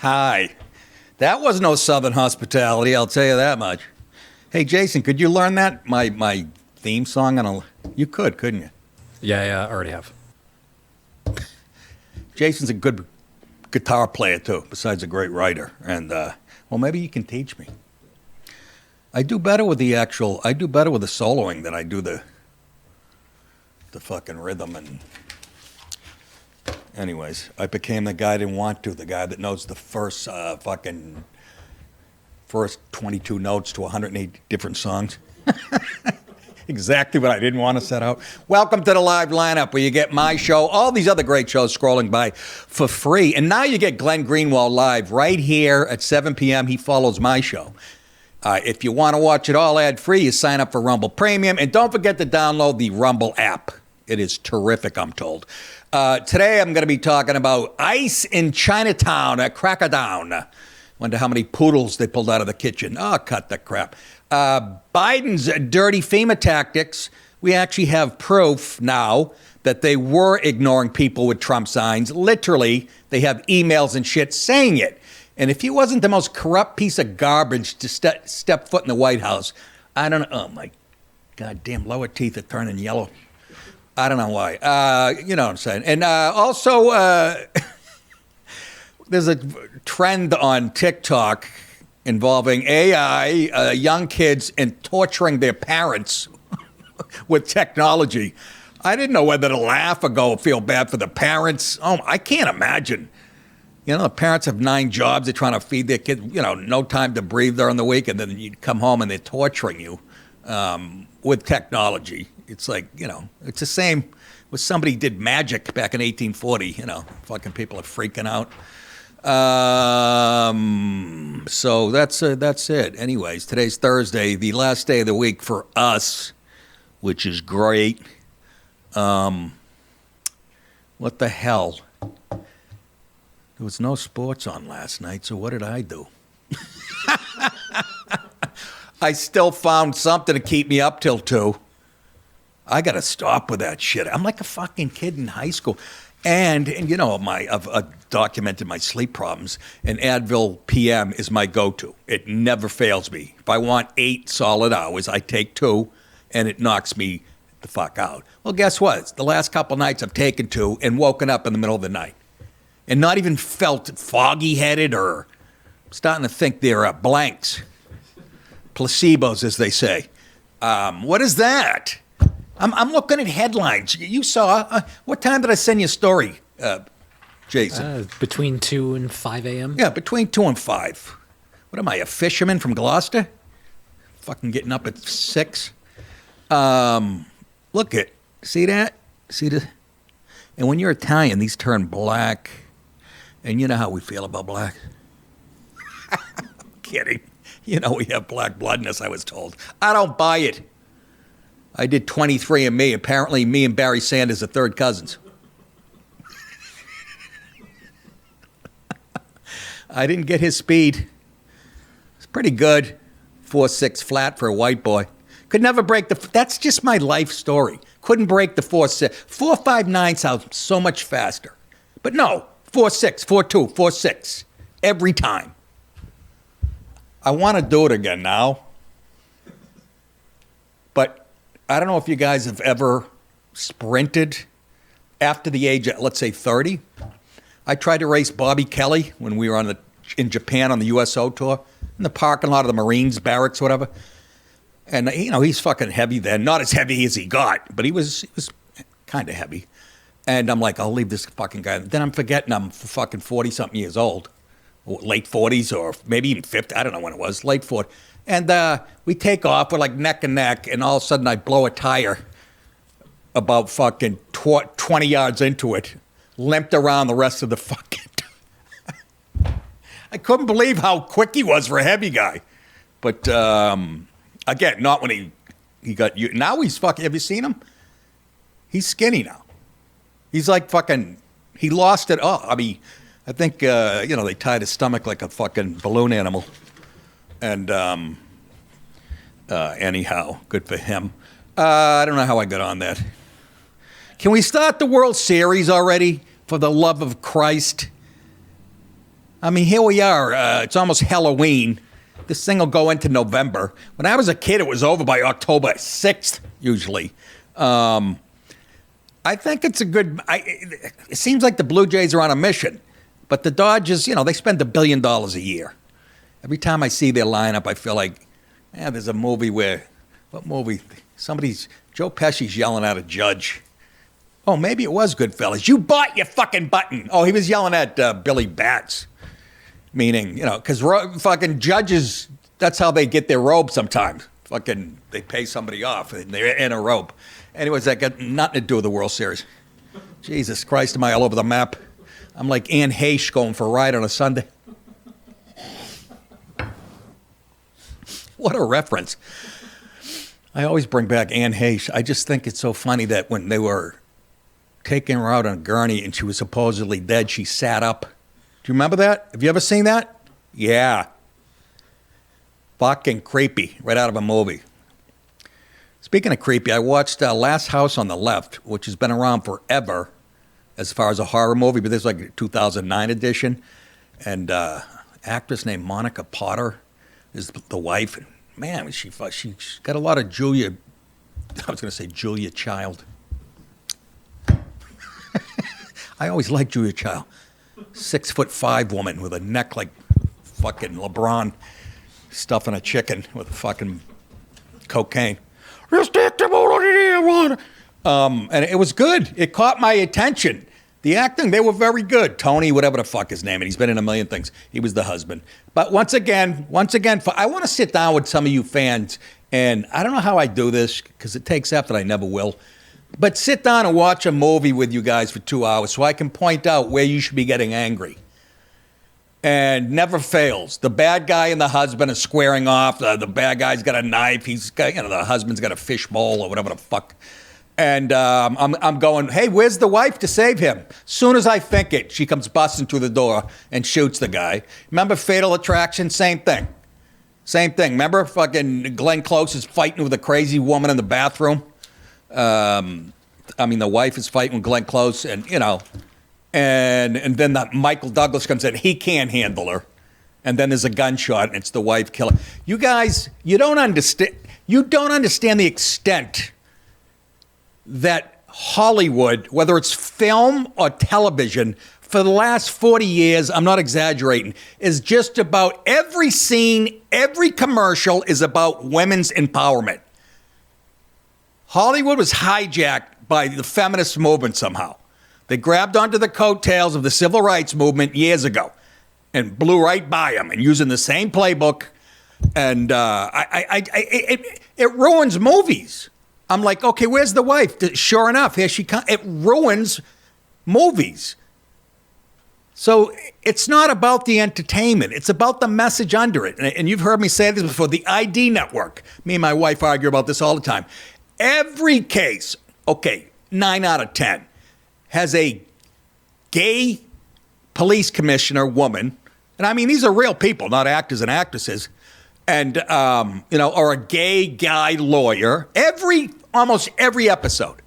Hi. That was no Southern hospitality, I'll tell you that much. Hey, Jason, could you learn that? My theme song on a... You could, couldn't you? Yeah, I already have. Jason's a good guitar player, too, besides a great writer. And, well, maybe you can teach me. I do better with the soloing than I do the fucking rhythm. And anyways, I became the guy I didn't want to, the guy that knows the first 22 notes to 108 different songs. Exactly what I didn't want to set out. Welcome to the live lineup where you get my show, all these other great shows scrolling by for free. And now you get Glenn Greenwald live right here at 7 p.m. He follows my show. If you want to watch it all ad-free, you sign up for Rumble Premium. And don't forget to download the Rumble app. It is terrific, I'm told. Today I'm going to be talking about ice in Chinatown at Crackdown. Wonder how many poodles they pulled out of the kitchen. Oh, cut the crap. Biden's dirty FEMA tactics. We actually have proof now that they were ignoring people with Trump signs. Literally, they have emails and shit saying it. And if he wasn't the most corrupt piece of garbage to step foot in the White House, I don't know. Oh, my goddamn lower teeth are turning yellow. I don't know why. You know what I'm saying. And also, there's a trend on TikTok involving AI, young kids, and torturing their parents with technology. I didn't know whether to laugh or go feel bad for the parents. Oh, I can't imagine. You know, the parents have 9 jobs. They're trying to feed their kids, no time to breathe during the week. And then you come home and they're torturing you with technology. It's like, it's the same with somebody did magic back in 1840. Fucking people are freaking out. So that's it. Anyways, today's Thursday, the last day of the week for us, which is great. What the hell? There was no sports on last night, so what did I do? I still found something to keep me up till 2. I got to stop with that shit. I'm like a fucking kid in high school. And I've documented my sleep problems, and Advil PM is my go-to. It never fails me. If I want 8 solid hours, I take 2, and it knocks me the fuck out. Well, guess what? The last couple nights I've taken 2 and woken up in the middle of the night and not even felt foggy-headed or starting to think they're blanks. Placebos, as they say. What is that? I'm looking at headlines. You saw, what time did I send you a story, Jason? Between 2 and 5 a.m.? Yeah, between 2 and 5. What am I, a fisherman from Gloucester? Fucking getting up at 6. Look at, see that? See the, and when you're Italian, these turn black. And you know how we feel about black. I'm kidding. We have black blood in us, I was told. I don't buy it. I did 23andMe. Apparently, me and Barry Sanders are third cousins. I didn't get his speed. It's pretty good. 4.6 flat for a white boy. Could never break that's just my life story. Couldn't break the 4.6. 4.59 sounds so much faster. But no, 4.6, 4.2, 4.6. Every time. I want to do it again now. But I don't know if you guys have ever sprinted after the age of, let's say, 30. I tried to race Bobby Kelly when we were in Japan on the USO tour, in the parking lot of the Marines barracks, whatever. And, he's fucking heavy then. Not as heavy as he got, but he was kind of heavy. And I'm like, I'll leave this fucking guy. Then I'm forgetting I'm fucking 40-something years old. Late 40s or maybe even 50. I don't know when it was. Late 40s. And we take off. We're like neck and neck. And all of a sudden I blow a tire about fucking 20 yards into it. Limped around the rest of the fucking... I couldn't believe how quick he was for a heavy guy. But, again, not when he got... Now he's fucking... Have you seen him? He's skinny now. He's like fucking... He lost it all. I mean... I think, they tied his stomach like a fucking balloon animal. And anyhow, good for him. I don't know how I got on that. Can we start the World Series already? For the love of Christ. I mean, here we are. It's almost Halloween. This thing will go into November. When I was a kid, it was over by October 6th, usually. I think it's a good... it seems like the Blue Jays are on a mission. But the Dodgers, they spend $1 billion a year. Every time I see their lineup, I feel like, there's a movie where... What movie? Joe Pesci's yelling at a judge. Oh, maybe it was Goodfellas. You bought your fucking button. Oh, he was yelling at Billy Batts. Meaning, because fucking judges, that's how they get their robe sometimes. Fucking, they pay somebody off and they're in a robe. Anyways, that got nothing to do with the World Series. Jesus Christ, am I all over the map? I'm like Anne Heche going for a ride on a Sunday. What a reference. I always bring back Anne Heche. I just think it's so funny that when they were taking her out on a gurney and she was supposedly dead, she sat up. Do you remember that? Have you ever seen that? Yeah. Fucking creepy, right out of a movie. Speaking of creepy, I watched Last House on the Left, which has been around forever as far as a horror movie, but this is like a 2009 edition. And actress named Monica Potter is the wife. Man, she's got a lot of Julia Child. I always liked Julia Child. 6'5" woman with a neck like fucking LeBron stuffing a chicken with fucking cocaine. And it was good. It caught my attention. The acting, they were very good. Tony, whatever the fuck his name, and he's been in a million things. He was the husband. But once again, I want to sit down with some of you fans, and I don't know how I do this because it takes effort. I never will. But sit down and watch a movie with you guys for 2 hours so I can point out where you should be getting angry. And never fails. The bad guy and the husband are squaring off. The bad guy's got a knife. The husband's got a fishbowl or whatever the fuck. And I'm going, hey, where's the wife to save him? Soon as I think it, she comes busting through the door and shoots the guy. Remember Fatal Attraction? Same thing. Remember fucking Glenn Close is fighting with a crazy woman in the bathroom? The wife is fighting with Glenn Close, and then that Michael Douglas comes in. He can't handle her. And then there's a gunshot, and it's the wife killing. You guys, you don't understand the extent that Hollywood, whether it's film or television, for the last 40 years, I'm not exaggerating, is just about every scene, every commercial is about women's empowerment. Hollywood was hijacked by the feminist movement somehow. They grabbed onto the coattails of the civil rights movement years ago and blew right by them and using the same playbook. And it ruins movies. I'm like, okay, where's the wife? Sure enough, here she comes. It ruins movies. So it's not about the entertainment. It's about the message under it. And you've heard me say this before, the ID network. Me and my wife argue about this all the time. Every case, 9 out of 10, has a gay police commissioner woman. And I mean, these are real people, not actors and actresses. And, or a gay guy lawyer. Almost every episode.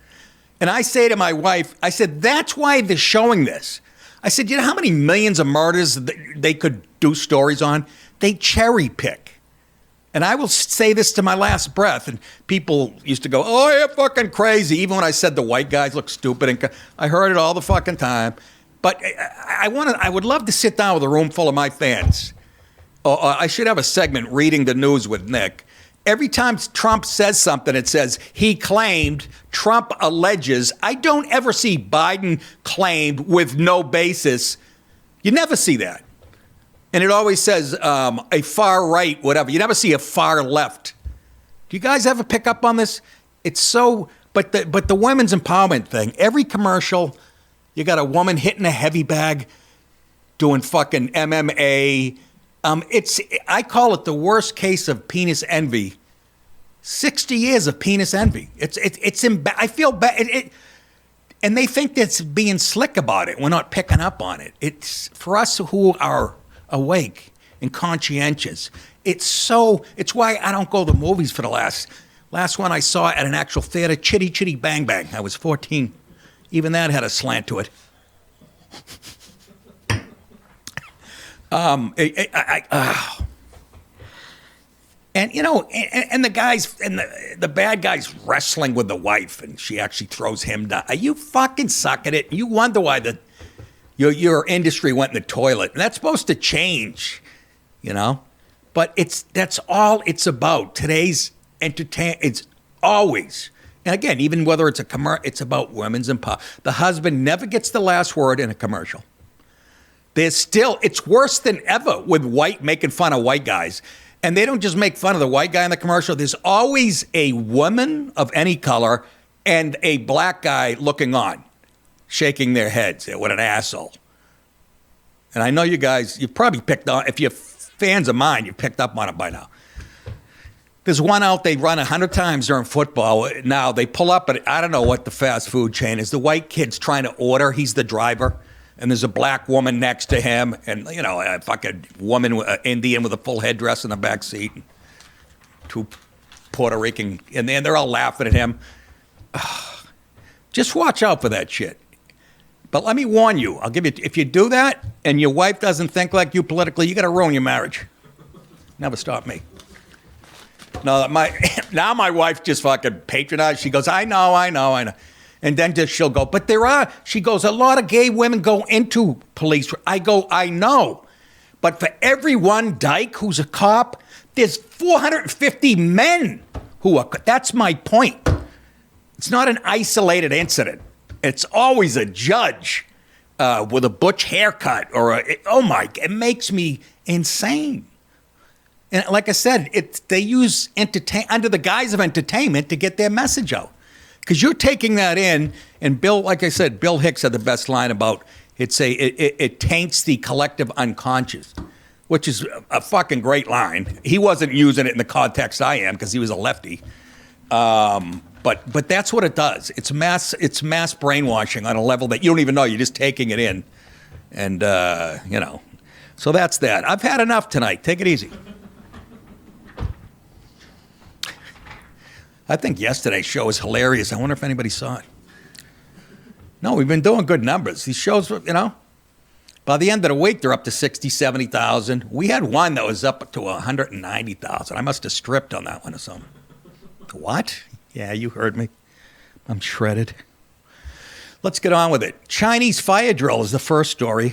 And I say to my wife, I said, that's why they're showing this. I said, you know how many millions of murders they could do stories on? They cherry pick. And I will say this to my last breath. And people used to go, oh, you're fucking crazy. Even when I said the white guys look stupid. And I heard it all the fucking time. But I would love to sit down with a room full of my fans. I should have a segment, Reading the News with Nick. Every time Trump says something, it says, he claimed, Trump alleges. I don't ever see Biden claimed with no basis. You never see that. And it always says a far right, whatever. You never see a far left. Do you guys ever pick up on this? It's so, but the women's empowerment thing, every commercial, you got a woman hitting a heavy bag, doing fucking MMA. I call it the worst case of penis envy. 60 years of penis envy. I feel bad. And they think that's being slick about it. We're not picking up on it. It's for us who are awake and conscientious. It's why I don't go to the movies for the last one I saw at an actual theater, Chitty Chitty Bang Bang. I was 14. Even that had a slant to it. And you know, and the guys and the bad guy's wrestling with the wife, and she actually throws him down. You fucking suck at it. You wonder why your industry went in the toilet, and that's supposed to change, you know. But that's all it's about. Today's entertainment. It's always, and again, even whether it's a commercial, it's about women's empowerment. The husband never gets the last word in a commercial. It's worse than ever with white making fun of white guys. And they don't just make fun of the white guy in the commercial. There's always a woman of any color and a black guy looking on, shaking their heads. What an asshole. And I know you guys, you've probably picked on, if you're fans of mine, you've picked up on it by now. There's one out they run 100 times during football. Now they pull up at, I don't know what the fast food chain is. The white kid's trying to order. He's the driver. And there's a black woman next to him, and you know, a fucking woman, Indian with a full headdress in the back seat, and two Puerto Rican, and they're all laughing at him. Just watch out for that shit. But let me warn you, I'll give you, if you do that, and your wife doesn't think like you politically, you got to ruin your marriage. Never stop me. No, now my wife just fucking patronized. She goes, I know. And then she'll go, but she goes, a lot of gay women go into police. I go, I know. But for every one dyke who's a cop, there's 450 men who are, that's my point. It's not an isolated incident. It's always a judge with a butch haircut it makes me insane. And like I said, they use under the guise of entertainment to get their message out. Because you're taking that in, and Bill, like I said, Bill Hicks had the best line about it taints the collective unconscious, which is a fucking great line. He wasn't using it in the context I am because he was a lefty, but that's what it does. It's mass brainwashing on a level that you don't even know. You're just taking it in, and you know. So that's that. I've had enough tonight. Take it easy. I think yesterday's show was hilarious. I wonder if anybody saw it. No, we've been doing good numbers. These shows, you know, by the end of the week, they're up to 60, 70,000. We had one that was up to 190,000. I must have stripped on that one or something. What? Yeah, you heard me. I'm shredded. Let's get on with it. Chinese fire drill is the first story.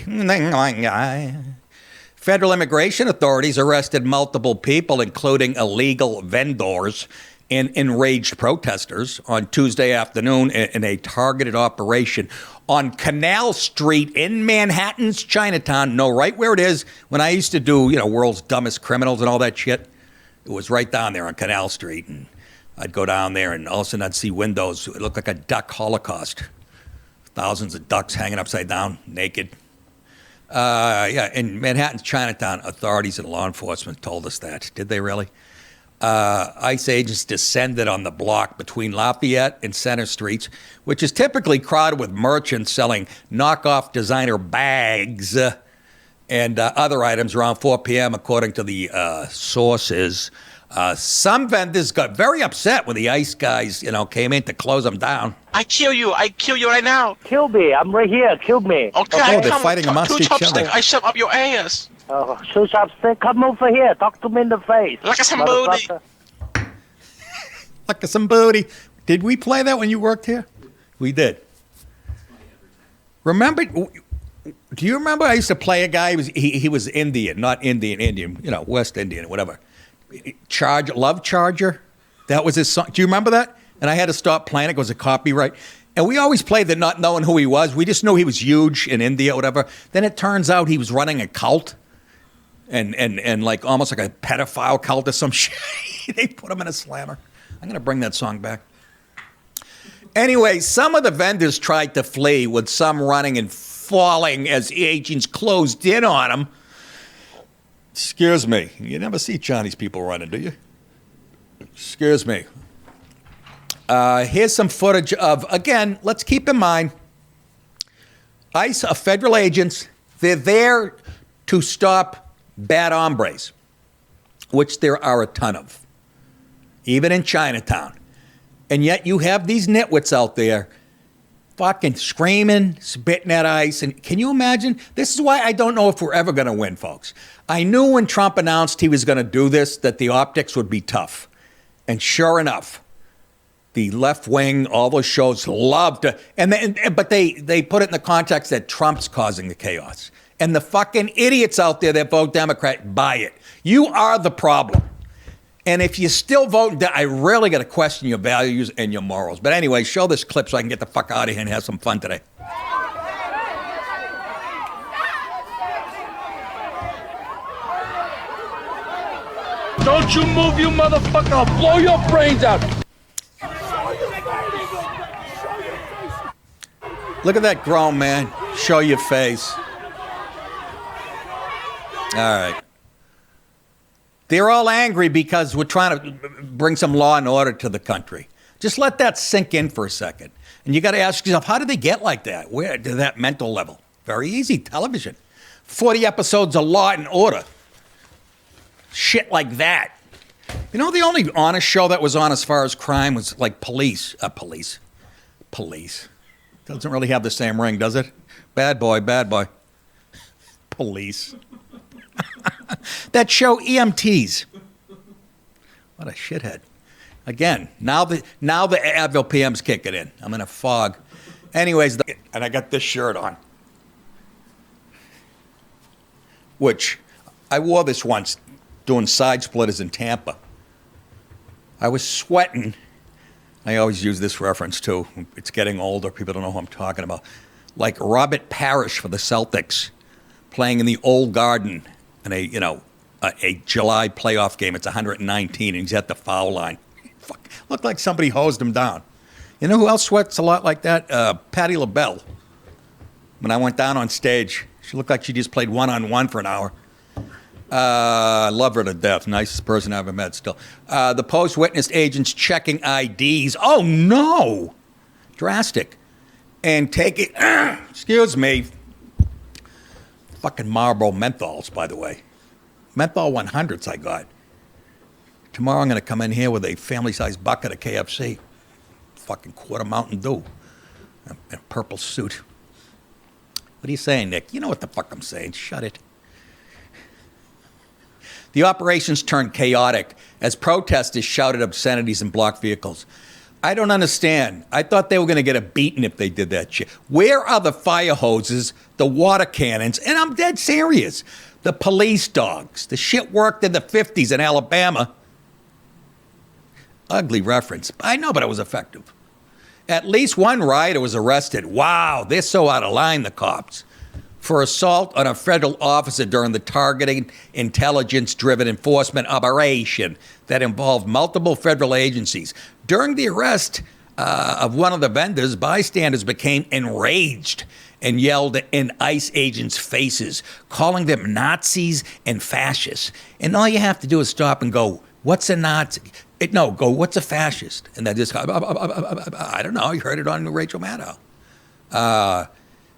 Federal immigration authorities arrested multiple people, including illegal vendors and enraged protesters on Tuesday afternoon in a targeted operation on Canal Street in Manhattan's Chinatown. Know right where it is. When I used to do, World's Dumbest Criminals and all that shit, it was right down there on Canal Street. And I'd go down there and all of a sudden I'd see windows. It looked like a duck holocaust. Thousands of ducks hanging upside down, naked. In Manhattan's Chinatown, authorities and law enforcement told us that. Did they really? ICE agents descended on the block between Lafayette and Center Streets, which is typically crowded with merchants selling knockoff designer bags and other items around 4 p.m., according to the sources. Some vendors got very upset when the ICE guys, came in to close them down. I kill you right now. Kill me, I'm right here, kill me. Okay, they're fighting amongst each other. I shove up your ass. Shoe chopstick, come over here, talk to me in the face. Like some booty. Like some booty. Did we play that when you worked here? We did. Remember, do you remember I used to play a guy, he was Indian, not Indian, West Indian, whatever. Love Charger, that was his song. Do you remember that? And I had to stop playing it because of copyright. And we always played that not knowing who he was. We just knew he was huge in India, whatever. Then it turns out he was running a cult. And like almost like a pedophile cult or some shit. They put him in a slammer. I'm going to bring that song back. Anyway, some of the vendors tried to flee, with some running and falling as agents closed in on them. Excuse me. You never see Chinese people running, do you? Excuse me. Here's some footage of, again, let's keep in mind, ICE are federal agents. They're there to stop bad hombres, which there are a ton of, even in Chinatown. And yet you have these nitwits out there fucking screaming, spitting at ice. And can you imagine? This is why I don't know if we're ever going to win, folks. I knew when Trump announced he was going to do this that the optics would be tough. And sure enough, the left wing, all those shows loved it. But they put it in the context that Trump's causing the chaos. And the fucking idiots out there that vote Democrat buy it. You are the problem. And if you still vote, I really got to question your values and your morals. But anyway, show this clip so I can get the fuck out of here and have some fun today. Don't you move, you motherfucker! I'll blow your brains out! Look at that grown man. Show your face. All right. They're all angry because we're trying to bring some law and order to the country. Just let that sink in for a second. And you got to ask yourself, how did they get like that? Where to that mental level? Very easy. Television. 40 episodes of Law and Order. Shit like that. You know, the only honest show that was on as far as crime was like Police. Police. Doesn't really have the same ring, does it? Bad boy. Police. That show, EMTs. What a shithead. Again, now the Advil PM's kicking in. I'm in a fog. Anyways, and I got this shirt on. Which, I wore this once doing side splitters in Tampa. I was sweating. I always use this reference too. It's getting older. People don't know who I'm talking about. Like Robert Parrish for the Celtics playing in the Old Garden in a July playoff game. It's 119 and he's at the foul line. Fuck, looked like somebody hosed him down. You know who else sweats a lot like that? Patti LaBelle. When I went down on stage, she looked like she just played one-on-one for an hour. I love her to death. Nicest person I ever met still. The Post witnessed agents checking IDs. Oh, no. Drastic. And taking, excuse me, fucking Marlboro menthols, by the way. Menthol 100s I got. Tomorrow I'm going to come in here with a family-sized bucket of KFC. Fucking quarter Mountain Dew. And a purple suit. What are you saying, Nick? You know what the fuck I'm saying. Shut it. The operations turned chaotic as protesters shouted obscenities and blocked vehicles. I don't understand. I thought they were going to get a beating if they did that shit. Where are the fire hoses, the water cannons, and I'm dead serious, the police dogs? The shit worked in the 50s in Alabama. Ugly reference. I know, but it was effective. At least one rioter was arrested. Wow, they're so out of line, the cops. For assault on a federal officer during the targeting intelligence-driven enforcement operation that involved multiple federal agencies. During the arrest of one of the vendors, bystanders became enraged and yelled in ICE agents' faces, calling them Nazis and fascists. And all you have to do is stop and go, what's a Nazi? Go, what's a fascist? And then just, I don't know, you heard it on Rachel Maddow.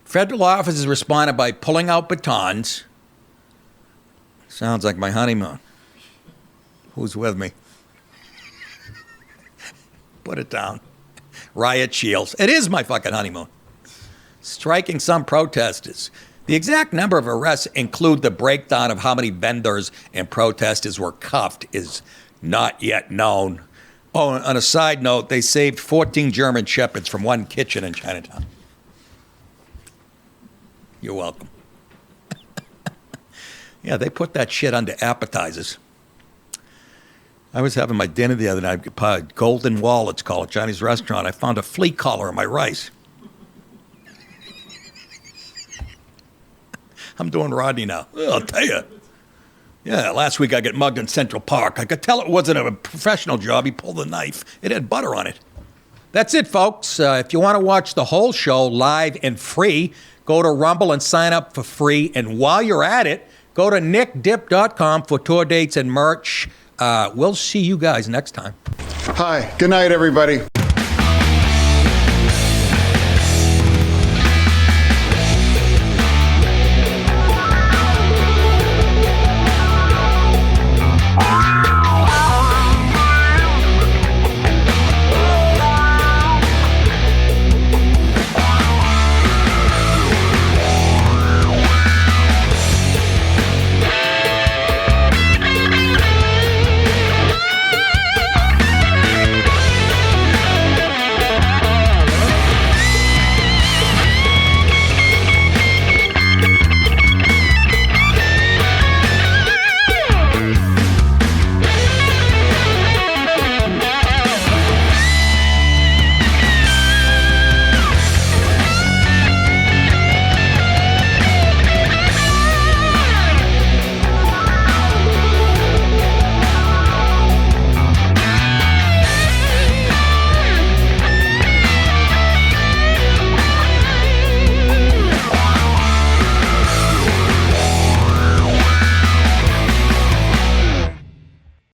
Federal officers responded by pulling out batons. Sounds like my honeymoon. Who's with me? Put it down. Riot shields. It is my fucking honeymoon. Striking some protesters. The exact number of arrests include the breakdown of how many vendors and protesters were cuffed is not yet known. Oh, on a side note, they saved 14 German shepherds from one kitchen in Chinatown. You're welcome. Yeah, they put that shit under appetizers. I was having my dinner the other night, Golden Wall, it's called, a Chinese restaurant. I found a flea collar in my rice. I'm doing Rodney now. I'll tell you. Yeah, last week I got mugged in Central Park. I could tell it wasn't a professional job. He pulled the knife. It had butter on it. That's it, folks. If you want to watch the whole show live and free, go to Rumble and sign up for free. And while you're at it, go to nickdip.com for tour dates and merch. We'll see you guys next time. Hi. Good night, everybody.